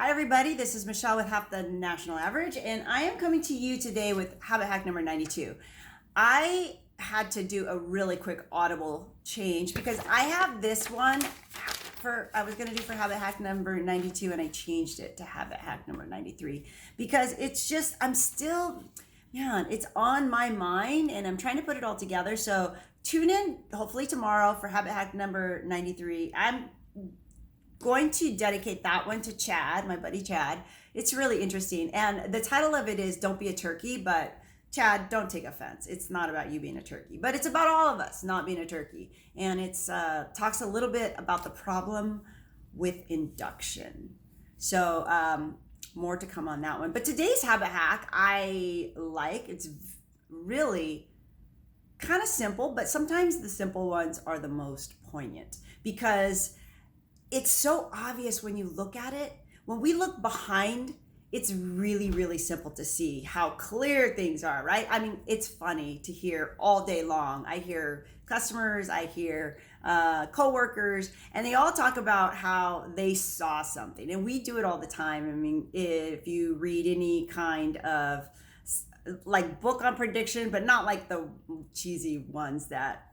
Hi, everybody. This is Michelle with Half the National Average, and I am coming to you today with habit hack number 92. I had to do a really quick audible change because I have this one I was going to do for habit hack number 92, and I changed it to habit hack number 93 because it's just, man, it's on my mind and I'm trying to put it all together. So tune in hopefully tomorrow for habit hack number 93. I'm going to dedicate that one to Chad, my buddy Chad. It's really interesting. And the title of it is Don't Be a Turkey, but Chad, don't take offense. It's not about you being a turkey, but it's about all of us not being a turkey. And it's talks a little bit about the problem with induction. So more to come on that one. But today's habit hack I like. It's really kind of simple, but sometimes the simple ones are the most poignant because it's so obvious when you look at it. When we look behind, it's really, really simple to see how clear things are, right? I mean, it's funny to hear all day long. I hear customers, I hear coworkers, and they all talk about how they saw something. And we do it all the time. I mean, if you read any kind of like book on prediction, but not like the cheesy ones that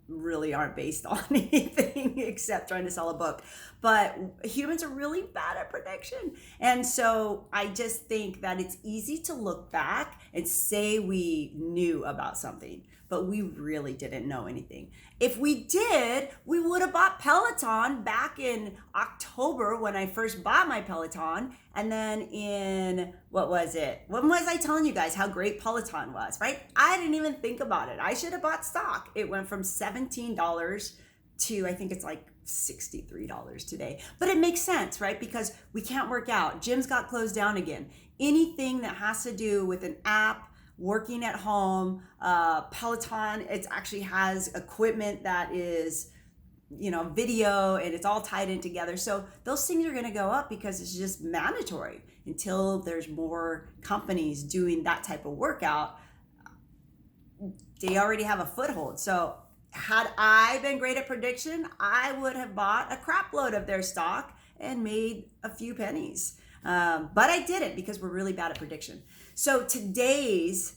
really aren't based on anything except trying to sell a book. But humans are really bad at prediction. And so I just think that it's easy to look back and say we knew about something, but we really didn't know anything. If we did, we would have bought Peloton back in October when I first bought my Peloton. And then in, what was it? When was I telling you guys how great Peloton was, right? I didn't even think about it. I should have bought stock. It went from $17 to, I think it's like $63 today. But it makes sense, right? Because we can't work out. Gyms got closed down again. Anything that has to do with an app, working at home, Peloton, it actually has equipment that is, video, and it's all tied in together. So those things are going to go up because it's just mandatory until there's more companies doing that type of workout. They already have a foothold. So had I been great at prediction, I would have bought a crap load of their stock and made a few pennies. But I didn't because we're really bad at prediction. So today's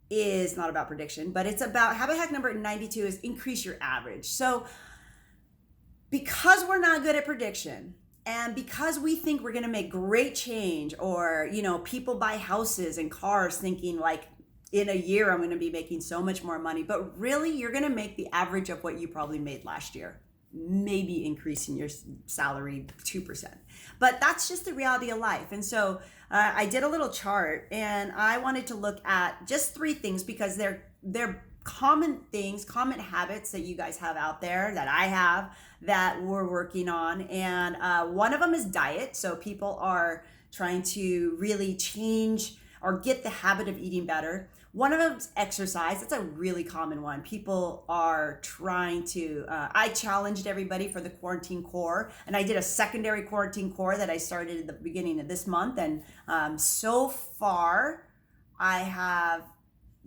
is not about prediction, but it's about habit hack number 92 is increase your average. So because we're not good at prediction and because we think we're going to make great change, or, people buy houses and cars thinking like in a year I'm going to be making so much more money, but really you're going to make the average of what you probably made last year, maybe increasing your salary 2%. But that's just the reality of life. And so I did a little chart and I wanted to look at just 3 things because they're common things, common habits that you guys have out there, that I have, that we're working on. And one of them is diet. So people are trying to really change or get the habit of eating better. One of them is exercise. That's a really common one. People are trying to, I challenged everybody for the quarantine core, and I did a secondary quarantine core that I started at the beginning of this month. And so far, I have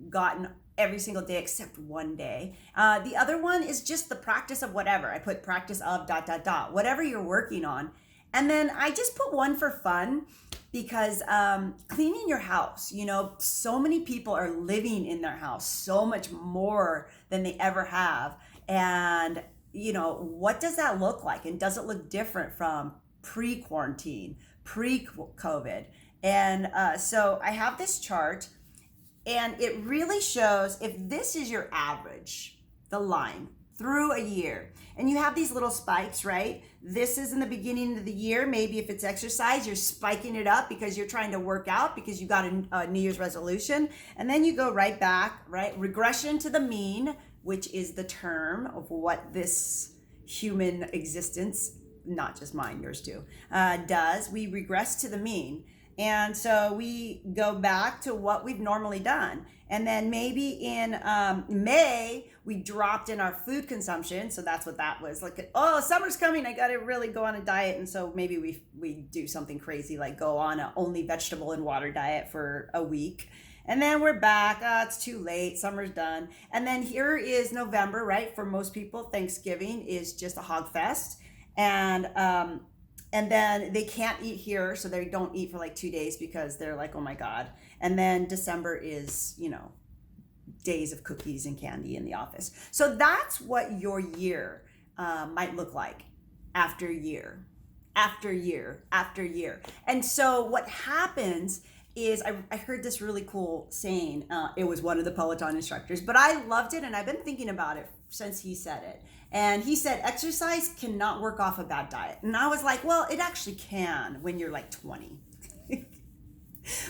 gotten every single day except one day. The other one is just the practice of whatever. I put practice of ... whatever you're working on. And then I just put one for fun because cleaning your house, so many people are living in their house so much more than they ever have. And, what does that look like? And does it look different from pre-quarantine, pre-COVID? And so I have this chart and it really shows if this is your average, the line, through a year. And you have these little spikes, right? This is in the beginning of the year. Maybe if it's exercise, you're spiking it up because you're trying to work out because you got a New Year's resolution. And then you go right back, right? Regression to the mean, which is the term of what this human existence, not just mine, yours too, does. We regress to the mean. And so we go back to what we've normally done. And then maybe in May, we dropped in our food consumption. So that's what that was like. Oh, summer's coming. I got to really go on a diet. And so maybe we do something crazy, like go on a only vegetable and water diet for a week. And then we're back. It's too late. Summer's done. And then here is November, right? For most people, Thanksgiving is just a hog fest. And And then they can't eat here, so they don't eat for like 2 days because they're like, oh my God. And then December is, days of cookies and candy in the office. So that's what your year might look like after year, after year, after year. And so what happens is I heard this really cool saying. It was one of the Peloton instructors, but I loved it and I've been thinking about it since he said it. And he said, exercise cannot work off a bad diet. And I was like, well, it actually can when you're like 20.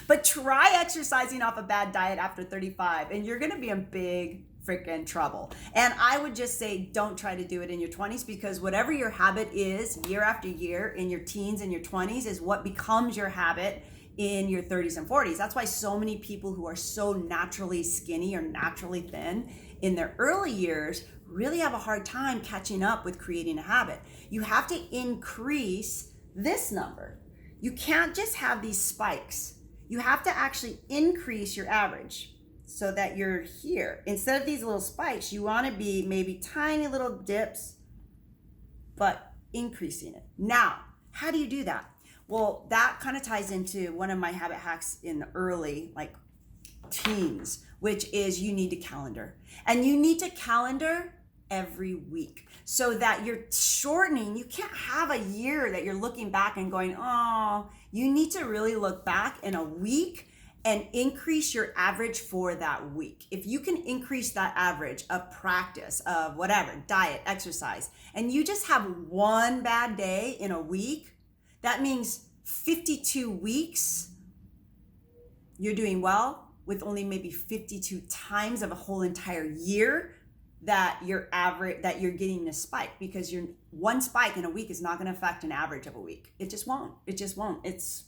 But try exercising off a bad diet after 35 and you're going to be in big freaking trouble. And I would just say, don't try to do it in your 20s, because whatever your habit is year after year in your teens and your 20s is what becomes your habit in your 30s and 40s. That's why so many people who are so naturally skinny or naturally thin in their early years really have a hard time catching up with creating a habit. You have to increase this number. You can't just have these spikes. You have to actually increase your average so that you're here. Instead of these little spikes, you want to be maybe tiny little dips, but increasing it. Now, how do you do that? Well, that kind of ties into one of my habit hacks in the early, like teens, which is you need to calendar. And you need to calendar every week so that you're shortening. You can't have a year that you're looking back and going, oh, you need to really look back in a week and increase your average for that week. If you can increase that average of practice of whatever, diet, exercise, and you just have one bad day in a week, that means 52 weeks you're doing well with only maybe 52 times of a whole entire year that you're getting a spike, because your one spike in a week is not going to affect an average of a week. It just won't. It's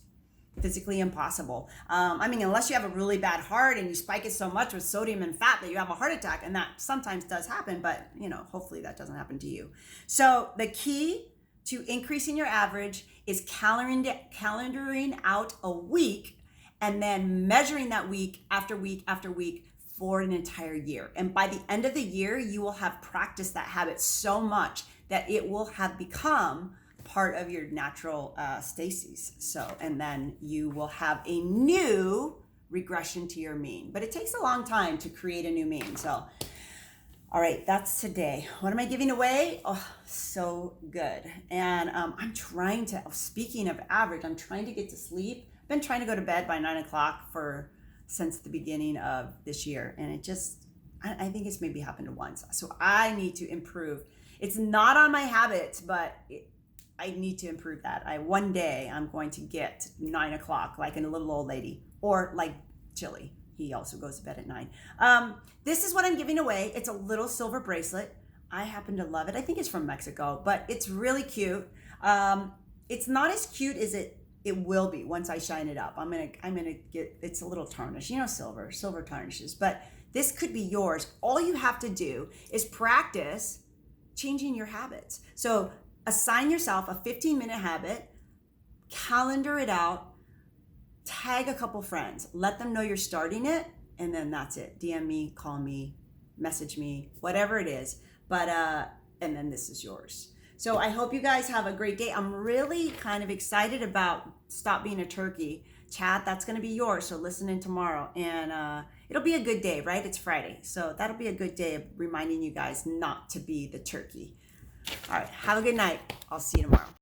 physically impossible. Unless you have a really bad heart and you spike it so much with sodium and fat that you have a heart attack, and that sometimes does happen, but hopefully that doesn't happen to you. So the key to increasing your average is calendaring out a week and then measuring that week after week after week for an entire year. And by the end of the year, you will have practiced that habit so much that it will have become part of your natural stasis. And then you will have a new regression to your mean. But it takes a long time to create a new mean. So, all right, that's today. What am I giving away? Oh, so good. And speaking of average, I'm trying to get to sleep. I've been trying to go to bed by 9 o'clock since the beginning of this year. And I think it's maybe happened once. So I need to improve. It's not on my habits, but I need to improve that. One day I'm going to get 9 o'clock, like a little old lady, or like Chili. He also goes to bed at 9. This is what I'm giving away. It's a little silver bracelet. I happen to love it. I think it's from Mexico, but it's really cute. It's not as cute as it will be once I shine it up. I'm gonna get, it's a little tarnished. Silver tarnishes, but this could be yours. All you have to do is practice changing your habits. So assign yourself a 15-minute habit, calendar it out, tag a couple friends, let them know you're starting it, and then that's it. DM me, call me, message me, whatever it is. But and then this is yours. So I hope you guys have a great day. I'm really kind of excited about Stop Being a Turkey. Chad, that's going to be yours. So listen in tomorrow. And it'll be a good day, right? It's Friday. So that'll be a good day of reminding you guys not to be the turkey. All right. Have a good night. I'll see you tomorrow.